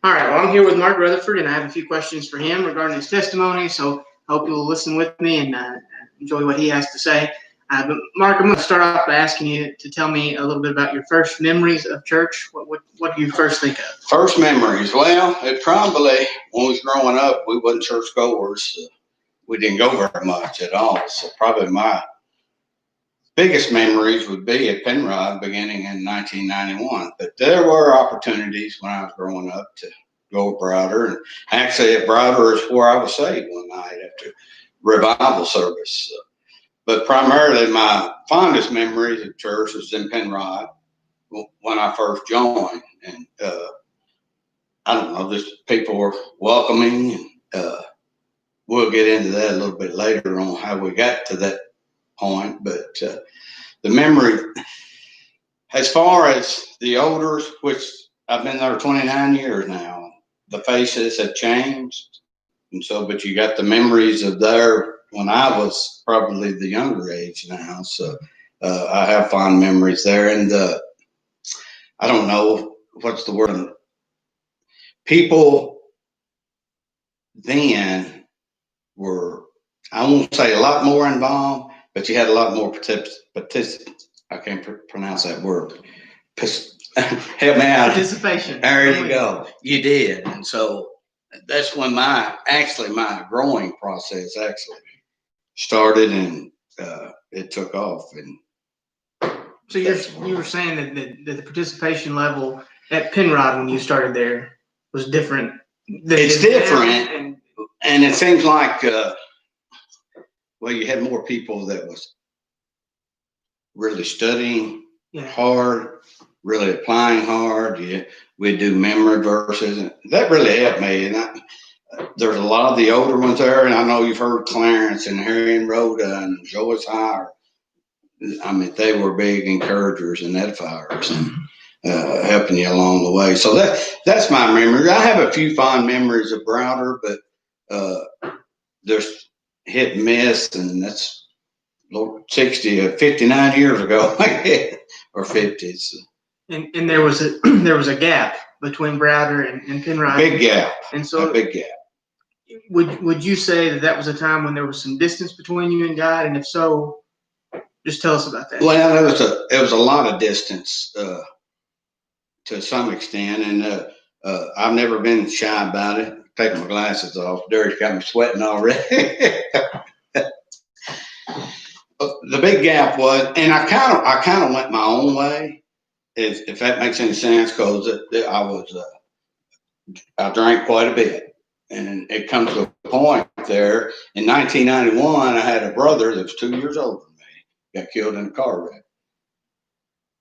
All right, well, I'm here with Mark Rutherford, and I have a few questions for him regarding his testimony, so I hope you'll listen with me and enjoy what he has to say. But Mark, I'm going to start off by asking you to tell me a little bit about your first memories of church. What do you first think of? First memories? Well, it probably, when we was growing up, we wasn't church goers. We didn't go very much at all, so probably my biggest memories would be at Penrod beginning in 1991. But there were opportunities when I was growing up to go to Browder. And actually at Browder is where I was saved one night after revival service. But primarily my fondest memories of church was in Penrod when I first joined. And I don't know, just people were welcoming. And we'll get into that a little bit later on how we got to that point. But the memory, as far as the odors, which I've been there 29 years now, the faces have changed. And so, but you got the memories of there when I was probably the younger age now. So I have fond memories there. And I don't know, what's the word? People then were, I won't say a lot more involved, but you had a lot more participants. I can't pronounce that word. Help me out. Participation. There you go. You did. And so that's when my growing process actually started, and it took off. And so you were saying that the participation level at Penrod when you started there was different. It's different, and it seems like well, you had more people that was really studying hard, really applying hard. We'd do memory verses, and that really helped me. And there's a lot of the older ones there, and I know you've heard Clarence and Harry and Rhoda and Joyce Hire. I mean, they were big encouragers and edifiers and helping you along the way. So that's my memory. I have a few fond memories of Browder, but there's hit and miss, and that's 59 years ago, or 50s. And there was a gap between Browder and Penrod. Big gap. And so a big gap. Would you say that was a time when there was some distance between you and God? And if so, just tell us about that. Well, it was a lot of distance to some extent, and I've never been shy about it. Taking my glasses off, Dirty's got me sweating already. The big gap was, and I kind of went my own way, if that makes any sense, because I drank quite a bit, and it comes to a point there. In 1991, I had a brother that was 2 years older than me, got killed in a car wreck,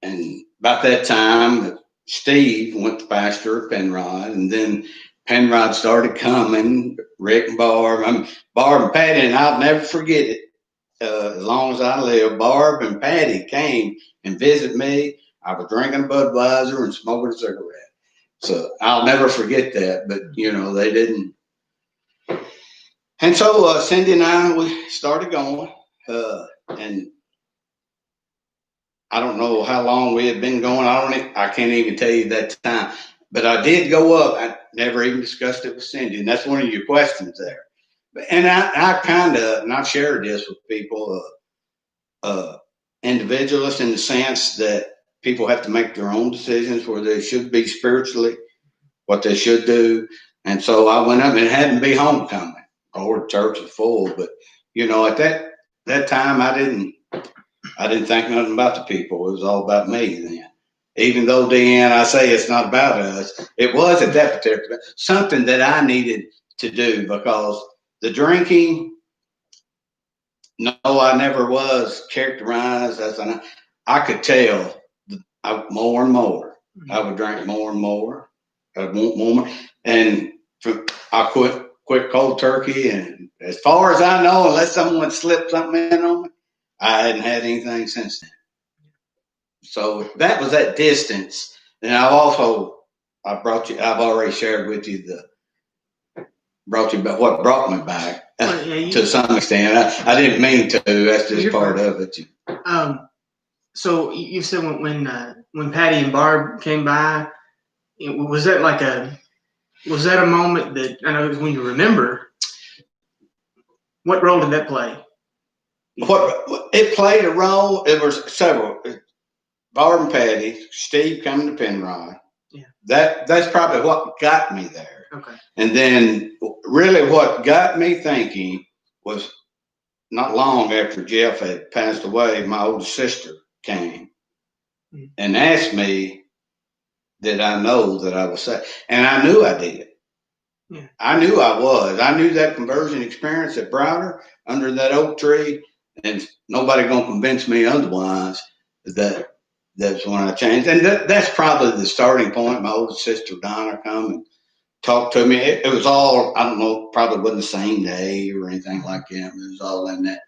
and about that time, Steve went to pastor at Penrod, and then Penrod started coming. Rick and Barb and Patty, and I'll never forget it. As long as I live, Barb and Patty came and visited me. I was drinking a Budweiser and smoking a cigarette. So I'll never forget that, but they didn't. And so Cindy and I, we started going, and I don't know how long we had been going. I can't even tell you that time, but I did go up. I never even discussed it with Cindy, and that's one of your questions there. And I've shared this with people, individualists, in the sense that people have to make their own decisions where they should be spiritually, what they should do. And so I went up, and it hadn't been homecoming. The church was full, but at that time I didn't think nothing about the people. It was all about me then. Even though, Deanne, I say it's not about us, it was at that particular something that I needed to do, because the drinking, no, I never was characterized as I could tell more and more. I would drink more and more. I'd want more. And I quit cold turkey. And as far as I know, unless someone slipped something in on me, I hadn't had anything since then. So that was that distance. And I've already shared with you about what brought me back. To some extent, I didn't mean to. That's just part of it. So you said when Patty and Barb came by, was that like Was that a moment that, I know when you remember, what role did that play? What it played a role. It was several. Barb and Patty, Steve coming to Penrod. Yeah. That's probably what got me there. Okay. And then really what got me thinking was not long after Jeff had passed away, my older sister came and asked me, did I know that I was saved? And I knew I did. Yeah. I knew I was. I knew that conversion experience at Browder under that oak tree, and nobody gonna convince me otherwise. That's when I changed, and that's probably the starting point. My older sister Donna come and talked to me. It was all, I don't know, probably wasn't the same day or anything like that. It was all in that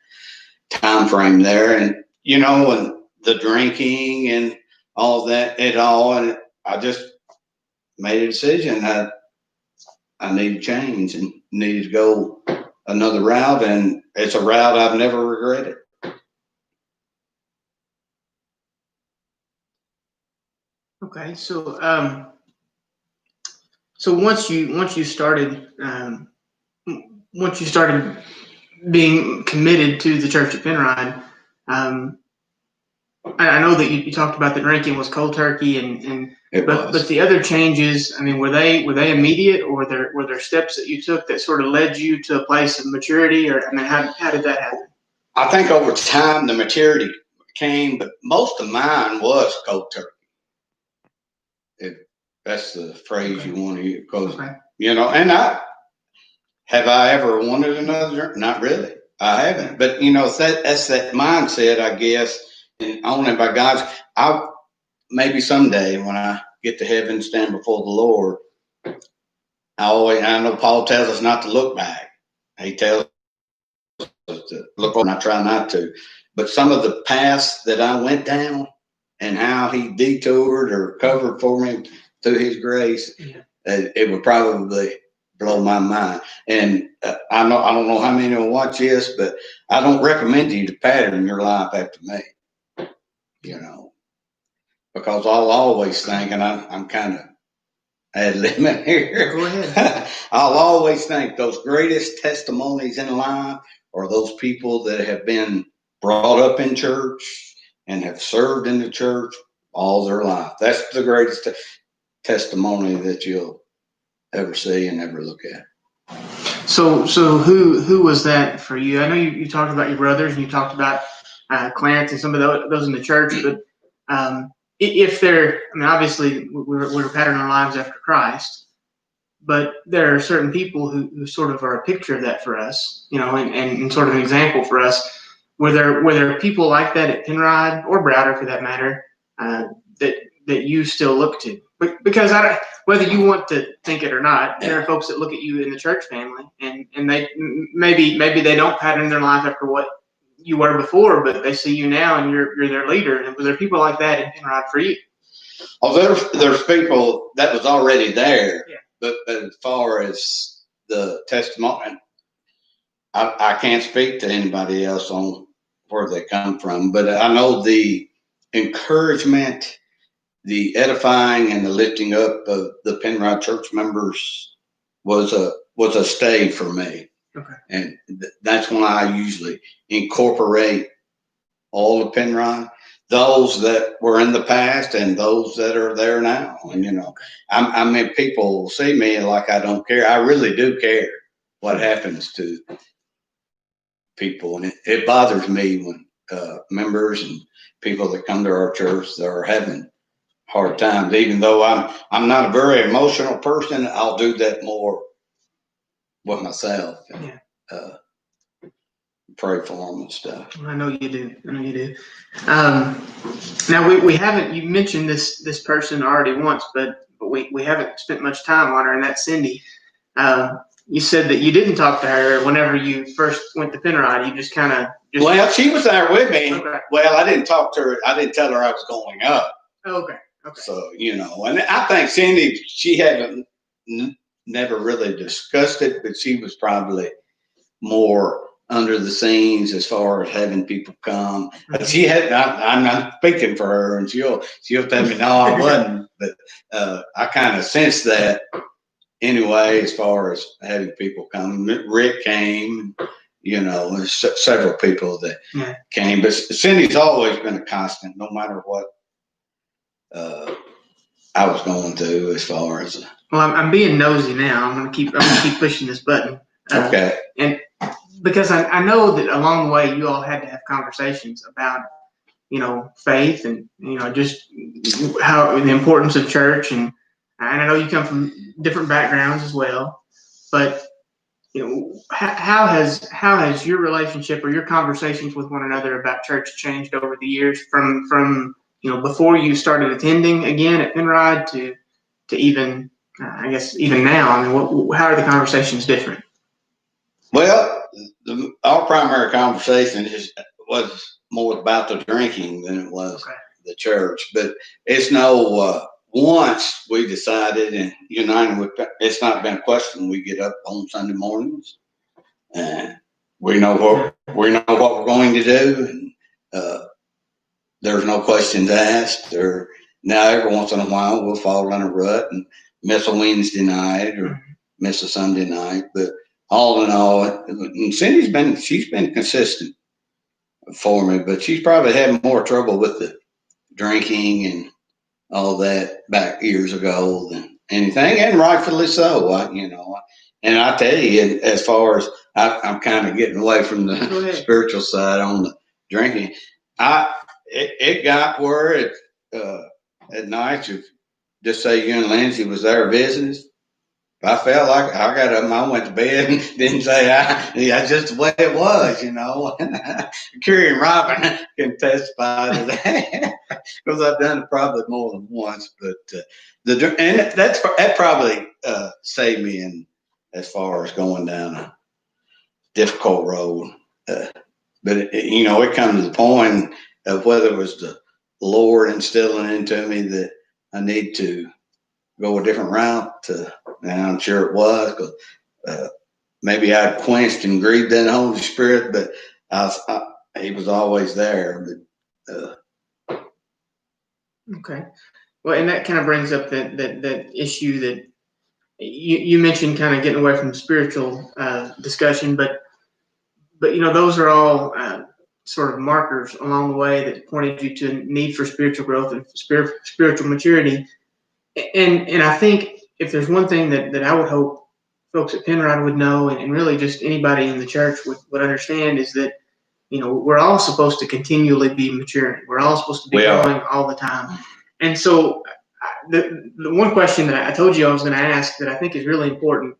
time frame there, and and the drinking and all that, and I just made a decision that I needed to change and needed to go another route, and it's a route I've never regretted. Okay, so once you started being committed to the church at Penrod, I know that you talked about the drinking was cold turkey, but the other changes, I mean, were they immediate, or were there steps that you took that sort of led you to a place of maturity, or I mean, how did that happen? I think over time the maturity came, but most of mine was cold turkey. If that's the phrase you want to hear, because and have I ever wanted another drink? Not really. I haven't. But that's that mindset, I guess, and only by God's. Maybe someday when I get to heaven, stand before the Lord, I know Paul tells us not to look back. He tells us to look forward, and I try not to. But some of the paths that I went down and how he detoured or covered for me through his grace, it would probably blow my mind. And I don't know how many will watch this, but I don't recommend you to pattern your life after me. Because I'll always think, and I'm kind of ad-libbing here. Go ahead. I'll always think those greatest testimonies in life are those people that have been brought up in church and have served in the church all their life. That's the greatest testimony that you'll ever see and ever look at. So who was that for you? I know you talked about your brothers and you talked about Clarence and some of those in the church, but if they're, I mean, obviously we're patterning our lives after Christ, but there are certain people who sort of are a picture of that for us, and sort of an example for us. Were there people like that at Penrod or Browder, for that matter, that you still look to? Because whether you want to think it or not, there are folks that look at you in the church family, and they maybe they don't pattern their life after what you were before, but they see you now and you're their leader. And was there people like that in Penrod for you? Oh, there's people that was already there, but as far as the testimony, I can't speak to anybody else on where they come from, but I know the encouragement, the edifying, and the lifting up of the Penrod church members was a stay for me. Okay. And that's why I usually incorporate all the Penrod, those that were in the past and those that are there now. And I mean, people see me like I don't care. I really do care what happens to people, and it bothers me when members and people that come to our church that are having hard times. Even though I'm not a very emotional person, I'll do that more with myself. And, pray for them and stuff. I know you do. Now we haven't. You mentioned this person already once, but we haven't spent much time on her, and that's Cindy. You said that you didn't talk to her whenever you first went to Penrod. You just kind of. Well, she was there with me. Okay. Well, I didn't talk to her. I didn't tell her I was going up. Okay. So and I think Cindy, she hadn't never really discussed it, but she was probably more under the scenes as far as having people come. But she had. I'm not speaking for her, and she'll tell me no, I wasn't. But I kind of sensed that anyway, as far as having people come. Rick came, there's several people that came, but Cindy's always been a constant, no matter what I was going through as far as. Well, I'm being nosy now. I'm gonna keep pushing this button. Okay. And because I know that along the way you all had to have conversations about, faith and, just how the importance of church. And I know you come from different backgrounds as well, but, how has your relationship or your conversations with one another about church changed over the years from before you started attending again at Penrod to even, I guess, even now? I mean, how are the conversations different? Well, our primary conversation was more about the drinking than it was the church. But it's once we decided and united it's not been a question. We get up on Sunday mornings and we know what we're going to do, and there's no questions asked. Or now every once in a while we'll fall in a rut and miss a Wednesday night or miss a Sunday night, but all in all, and she's been consistent for me, but she's probably had more trouble with the drinking and all that back years ago than anything, and rightfully so. And I tell you, as far as I'm kind of getting away from the spiritual side on the drinking, it got where at night, if just say you and Lindsay was there visiting. I felt like I got up and I went to bed and didn't say that's just the way it was, Kerry and Robin can testify to that because I've done it probably more than once. But that probably saved me in as far as going down a difficult road. But it comes to the point of whether it was the Lord instilling into me that I need to go a different route. And I'm sure it was, because maybe I quenched and grieved that Holy Spirit, but he was always there. But okay, well, and that kind of brings up that issue that you mentioned, kind of getting away from spiritual discussion, but those are all sort of markers along the way that pointed you to a need for spiritual growth and spiritual maturity. And I think if there's one thing that I would hope folks at Penrod would know, and really just anybody in the church would understand, is that, we're all supposed to continually be maturing. We're all supposed to be growing all the time. And so the one question that I told you I was going to ask that I think is really important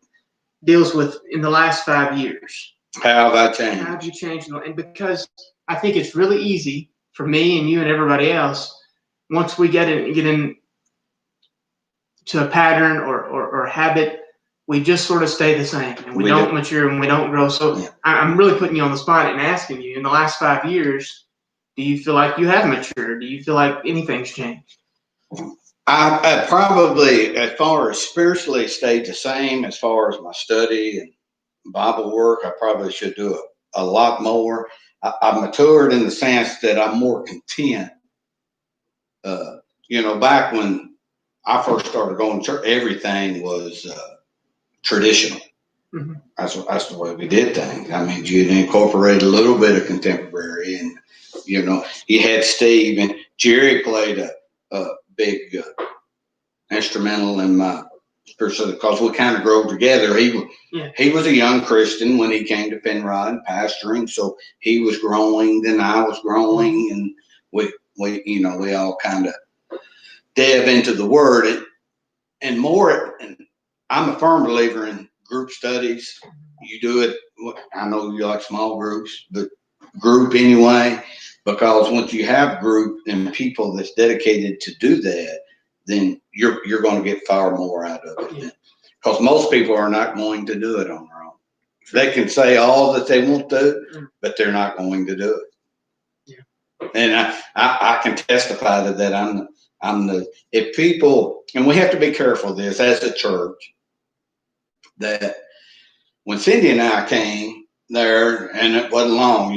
deals with in the last 5 years. How have I changed? How have you changed? And because I think it's really easy for me and you and everybody else, once we get in to a pattern or habit, we just sort of stay the same, and we don't mature and we don't grow. So I'm really putting you on the spot and asking you, in the last 5 years, do you feel like you have matured? Do you feel like anything's changed? I probably, as far as spiritually, stayed the same. As far as my study and Bible work, I probably should do a lot more. I've matured in the sense that I'm more content. Back when I first started going to church, everything was traditional. Mm-hmm. That's the way we did things. I mean, you'd incorporate a little bit of contemporary, and you had Steve and Jerry played a big instrumental in my spiritual, because we kind of grew together. He was a young Christian when he came to Penrod and pastoring, so he was growing, then I was growing, and we all kind of dab into the word and more. And I'm a firm believer in group studies. You do it. I know you like small groups, but group anyway, because once you have group and people that's dedicated to do that, then you're going to get far more out of it. Because most people are not going to do it on their own. They can say all that they want to, but they're not going to do it. Yeah. And I can testify to that. If people, and we have to be careful of this as a church, that when Cindy and I came there, and it wasn't long,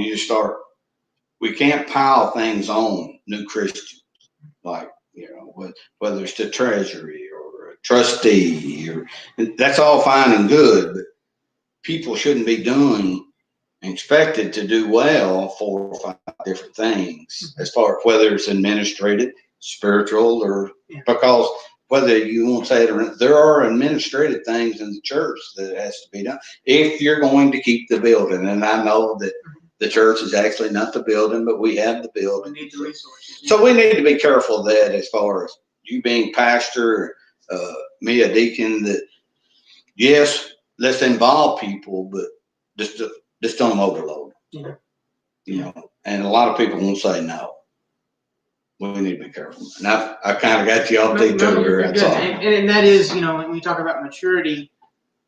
we can't pile things on new Christians, like, whether it's the treasury or trustee. That's all fine and good, but people shouldn't be doing expected to do well 4 or 5 different things as far as whether it's administrative, spiritual, or because whether you won't say it or not, there are administrative things in the church that has to be done if you're going to keep the building. And I know that the church is actually not the building, but we have the building. We need the resources. So we need to be careful of that as far as you being pastor, me a deacon, that yes, let's involve people, but just don't overload. Yeah. You know, and a lot of people won't say no. We need to be careful. And I kind of got you off detour here. That's all. And that is, you know, when we talk about maturity,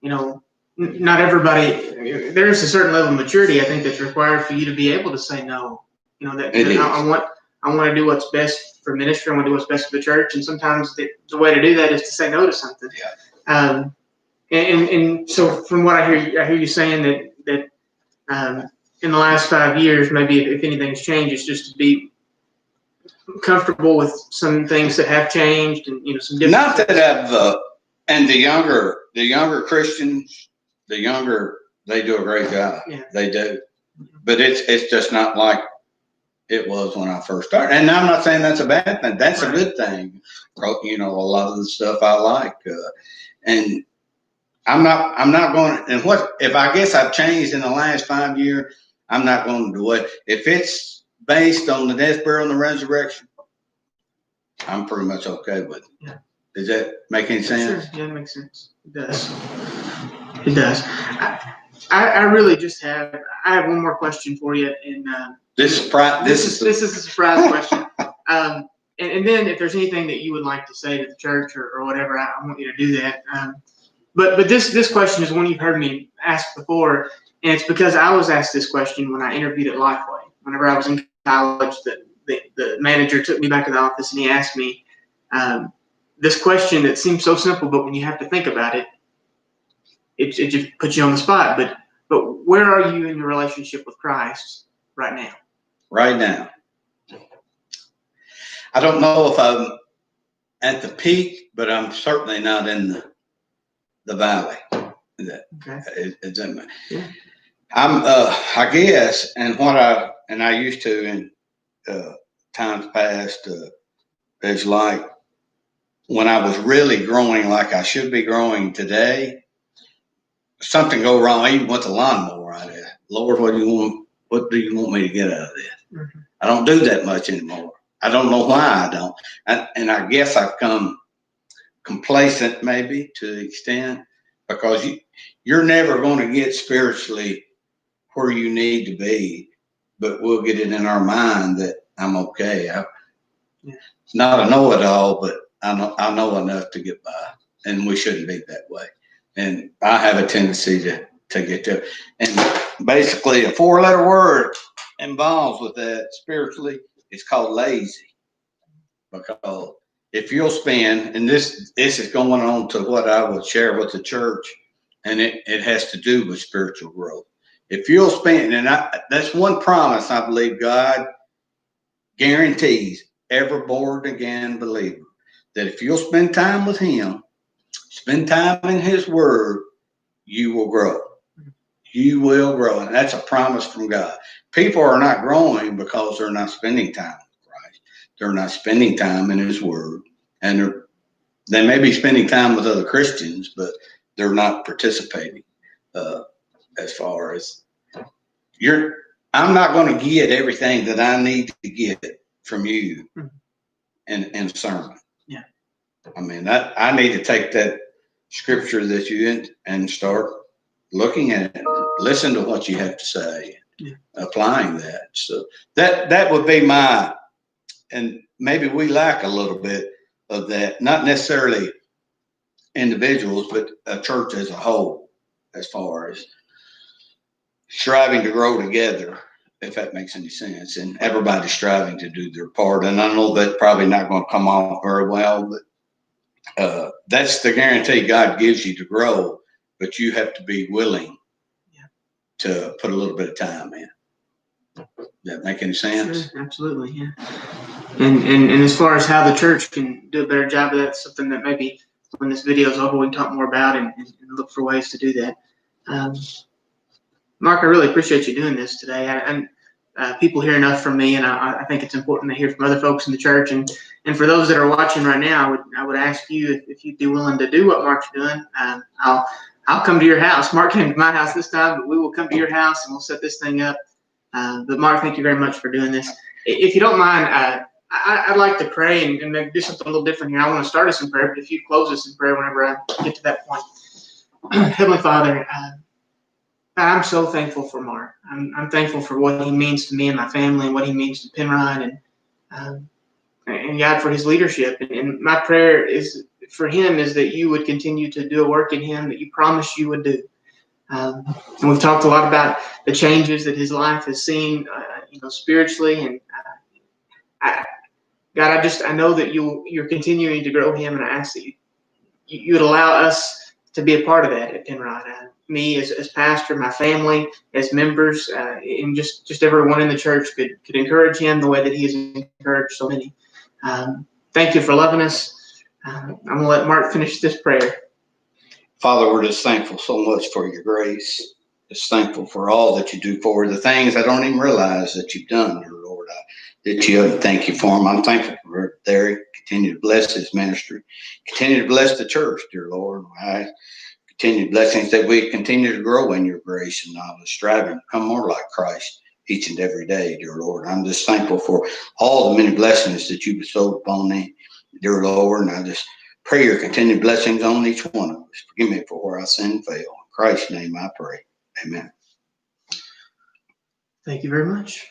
you know, not everybody, there's a certain level of maturity I think that's required for you to be able to say no. You know, that I want to do what's best for ministry. I want to do what's best for the church. And sometimes the way to do that is to say no to something. Yeah. And so from what I hear you saying that in the last 5 years, maybe if anything's changed, it's just to be comfortable with some things that have changed, and you know, some different. Not that I've and the younger Christians, they do a great job. Yeah. They do, but it's just not like it was when I first started. And I'm not saying that's a bad thing. That's right. A good thing. You know, a lot of the stuff I like, and I'm not going. And what if I guess I've changed in the last 5 years? I'm not going to do it if it's based on the death, burial, and the resurrection. I'm pretty much okay with it. Yeah. Does that make any sense? Sure. Yeah, it makes sense. It does. It does. I really just I have one more question for you, and this is a surprise question. And then if there's anything that you would like to say to the church or whatever, I want you to do that. But this question is one you've heard me ask before, and it's because I was asked this question when I interviewed at Lifeway. Whenever I was in college, the manager took me back to the office and he asked me this question that seems so simple, but when you have to think about it, it just puts you on the spot. But where are you in your relationship with Christ right now? Right now, I don't know if I'm at the peak, but I'm certainly not in the valley. Okay. Yeah. I'm I guess, and I used to in times past is like when I was really growing like I should be growing today, something go wrong even with the lawnmower out there. Lord, what do you want me to get out of this? Mm-hmm. I don't do that much anymore. I don't know why I don't. And I guess I've come complacent maybe to the extent, because you're never going to get spiritually where you need to be, but we'll get it in our mind that I'm okay. It's not a know-it-all, but I know enough to get by, and we shouldn't be that way. And I have a tendency to get to, and basically a 4-letter word involved with that spiritually. It's called lazy, because if you'll spend, and this is going on to what I would share with the church, and it has to do with spiritual growth. If you'll spend, and that's one promise I believe God guarantees every born again believer, that if you'll spend time with Him, spend time in His Word, you will grow. You will grow, and that's a promise from God. People are not growing because they're not spending time with Christ. They're not spending time in His Word, and they may be spending time with other Christians, but they're not participating as far as I'm not going to get everything that I need to get from you in sermon. Yeah. I mean, I need to take that scripture that you in and start looking at it, listen to what you have to say, applying that. So that would be and maybe we lack a little bit of that, not necessarily individuals, but a church as a whole, as far as striving to grow together, if that makes any sense, and everybody striving to do their part. And I know that's probably not going to come off very well, but that's the guarantee God gives you to grow, but you have to be willing to put a little bit of time in. Does that make any sense? Sure, absolutely, yeah. And as far as how the church can do a better job of that, something that maybe when this video is over, we can talk more about it and look for ways to do that. Mark, I really appreciate you doing this today. People hear enough from me, and I think it's important to hear from other folks in the church. And for those that are watching right now, I would ask you if you'd be willing to do what Mark's doing. I'll come to your house. Mark came to my house this time, but we will come to your house and we'll set this thing up. But Mark, thank you very much for doing this. If you don't mind, I'd like to pray and maybe do something a little different here. I want to start us in prayer, but if you close us in prayer whenever I get to that point. Heavenly Father, I'm so thankful for Mark. I'm thankful for what he means to me and my family, and what he means to Penrod, and God, for his leadership. And my prayer is for him is that you would continue to do a work in him that you promised you would do. And we've talked a lot about the changes that his life has seen, spiritually. And God, I know that you're continuing to grow him, and I ask that you would allow us to be a part of that at Penrod. Me as pastor, my family as members, and just everyone in the church could encourage him the way that he has encouraged so many. Thank you for loving us. I'm going to let Mark finish this prayer. Father, we're just thankful so much for your grace. Just thankful for all that you do for the things I don't even realize that you've done, dear Lord. Thank you for them. I'm thankful for Derek. Continue to bless his ministry. Continue to bless the church, dear Lord. I continue blessings that we continue to grow in your grace and knowledge, striving to become more like Christ each and every day, dear Lord. I'm just thankful for all the many blessings that you bestowed upon me, dear Lord. And I just pray your continued blessings on each one of us. Forgive me for where I sin and fail. In Christ's name I pray. Amen. Thank you very much.